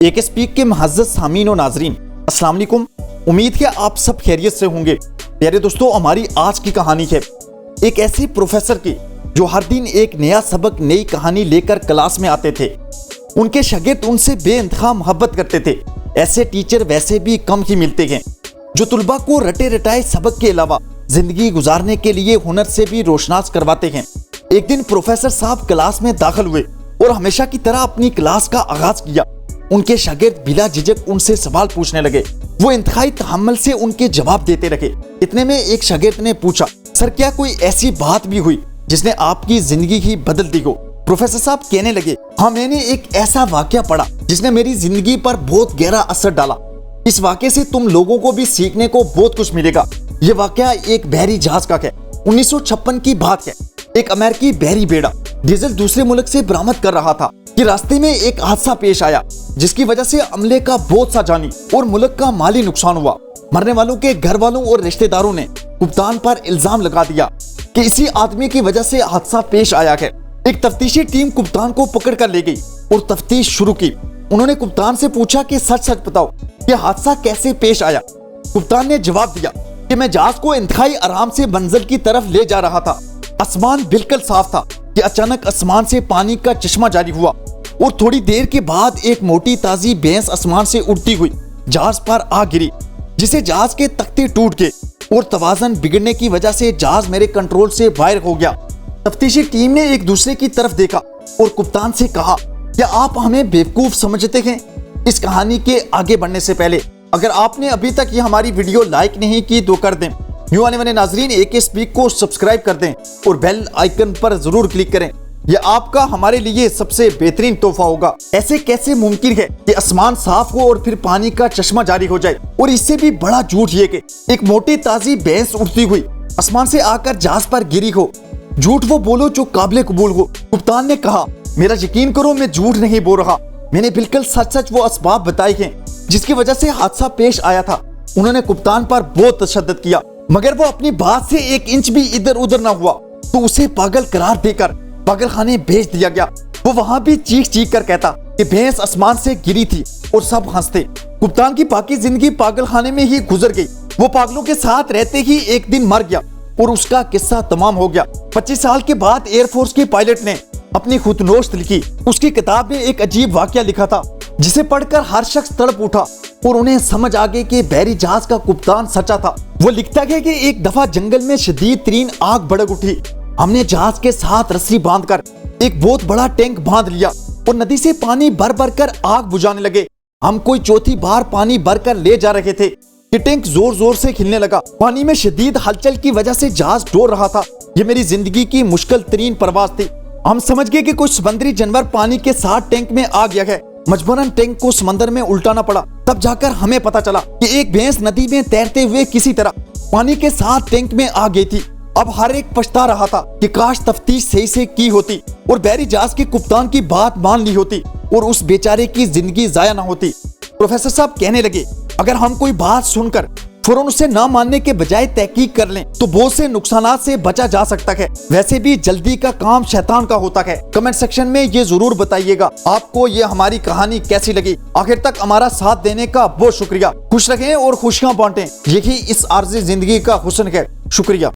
एक स्पीक के मुअज़्ज़ज़ सामीन और नाज़रीन, अस्सलाम वालेकुम। उम्मीद है आप सब खैरियत से होंगे। प्यारे दोस्तों, हमारी आज की कहानी है एक ऐसे प्रोफेसर की जो हर दिन एक नया सबक, नई कहानी लेकर क्लास में आते थे। उनके शागिर्द उनसे बेइंतहा मोहब्बत करते थे। ऐसे टीचर वैसे भी कम ही मिलते हैं जो तुलबा को रटे रटाए सबक के अलावा जिंदगी गुजारने के लिए हुनर से भी रोशनास करवाते हैं। एक दिन प्रोफेसर साहब क्लास में दाखिल हुए और हमेशा की तरह अपनी क्लास का आगाज किया। उनके शागिर्द बिला झिझक उनसे सवाल पूछने लगे। वो इंतहाई तहम्मुल से उनके जवाब देते रहे। इतने में एक शागिर्द ने पूछा, सर क्या कोई ऐसी बात भी हुई जिसने आपकी जिंदगी ही बदल दी हो? प्रोफेसर साहब कहने लगे, हाँ, मैंने एक ऐसा वाकया पढ़ा जिसने मेरी जिंदगी पर बहुत गहरा असर डाला। इस वाकये से तुम लोगों को भी सीखने को बहुत कुछ मिलेगा। ये वाकया एक बहरी जहाज का है। 1956 की बात है। एक अमेरिकी बहरी बेड़ा डीजल दूसरे मुल्क से बरामद कर रहा था कि रास्ते में एक हादसा पेश आया जिसकी वजह से अमले का बहुत सा जानी और मुल्क का माली नुकसान हुआ। मरने वालों के घर वालों और रिश्तेदारों ने कप्तान पर इल्जाम लगा दिया कि इसी आदमी की वजह से हादसा पेश आया है। एक तफ्तीशी टीम कप्तान को पकड़ कर ले गई और तफ्तीश शुरू की। उन्होंने कप्तान से पूछा कि सच सच बताओ कि हादसा कैसे पेश आया। कप्तान ने जवाब दिया कि मैं जहाज को इंतहाई आराम से मंजिल की तरफ ले जा रहा था। आसमान बिल्कुल साफ था कि अचानक आसमान से पानी का चश्मा जारी हुआ और थोड़ी देर के बाद एक मोटी ताजी भैंस आसमान से उड़ती हुई जहाज पर आ गिरी, जिसे जहाज के तख्ते टूट गए और तवाज़न बिगड़ने की वजह से जहाज मेरे कंट्रोल से बाहर हो गया। तफ्तीशी टीम ने एक दूसरे की तरफ देखा और कप्तान से कहा, क्या आप हमें बेवकूफ समझते हैं? इस कहानी के आगे बढ़ने से पहले अगर आपने अभी तक ये हमारी वीडियो लाइक नहीं की तो कर दें। न्यू आने वाले नाजरीन एक स्पीक को सब्सक्राइब कर दें और बेल आइकन पर जरूर क्लिक करें। यह आपका हमारे लिए सबसे बेहतरीन तोहफा होगा। ऐसे कैसे मुमकिन है कि आसमान साफ हो और फिर पानी का चश्मा जारी हो जाए? और इससे भी बड़ा झूठ ये कि एक मोटी ताजी भैंस उड़ती हुई आसमान से आकर जहाज पर गिरी हो। झूठ वो बोलो जो काबिल कबूल हो। कप्तान ने कहा, मेरा यकीन करो, मैं झूठ नहीं बोल रहा। मैंने बिल्कुल सच सच वो असबाब बताए हैं जिसकी वजह से हादसा पेश आया था। उन्होंने कप्तान पर बहुत तशद्दुद किया, मगर वो अपनी बात से एक इंच भी इधर उधर ना हुआ तो उसे पागल करार देकर पागल खाने भेज दिया गया। वो वहां भी चीख चीख कर कहता कि भैंस आसमान से गिरी थी और सब हंसते। कप्तान की बाकी जिंदगी पागल खाने में ही गुजर गई। वो पागलों के साथ रहते ही एक दिन मर गया और उसका किस्सा तमाम हो गया। 25 साल के बाद एयरफोर्स के पायलट ने अपनी खुदनोश्त लिखी। उसकी किताब में एक अजीब वाकया लिखा था जिसे पढ़कर हर शख्स तड़प उठा और उन्हें समझ आ गई कि बहरी जहाज का कप्तान सच्चा था। वो लिखता है कि एक दफा जंगल में शदीद तरीन आग भड़क उठी। हमने जहाज के साथ रस्सी बांधकर एक बहुत बड़ा टैंक बांध लिया और नदी से पानी भर भर कर आग बुझाने लगे। हम कोई चौथी बार पानी भर कर ले जा रहे थे कि टैंक जोर जोर से हिलने लगा। पानी में शदीद हलचल की वजह से जहाज डोल रहा था। ये मेरी जिंदगी की मुश्किल तरीन परवाज थी। हम समझ गए कि कुछ समुद्री जानवर पानी के साथ टैंक में आ गया है। मजबूरन टैंक को समंदर में उल्टाना पड़ा। तब जाकर हमें पता चला कि एक भैंस नदी में तैरते हुए किसी तरह पानी के साथ टैंक में आ गई थी। अब हर एक पछता रहा था कि काश तफ्तीश सही से की होती और बहरी जहाज के कप्तान की बात मान ली होती और उस बेचारे की जिंदगी जाया ना होती। प्रोफेसर साहब कहने लगे, अगर हम कोई बात सुनकर फौरन उसे ना मानने के बजाय तहकीक कर लें तो बहुत से नुकसानात से बचा जा सकता है। वैसे भी जल्दी का काम शैतान का होता है। कमेंट सेक्शन में ये जरूर बताइएगा आपको ये हमारी कहानी कैसी लगी। आखिर तक हमारा साथ देने का बहुत शुक्रिया। खुश रहें और खुशियां बांटें, यही इस आर्जी जिंदगी का हुस्न है। शुक्रिया।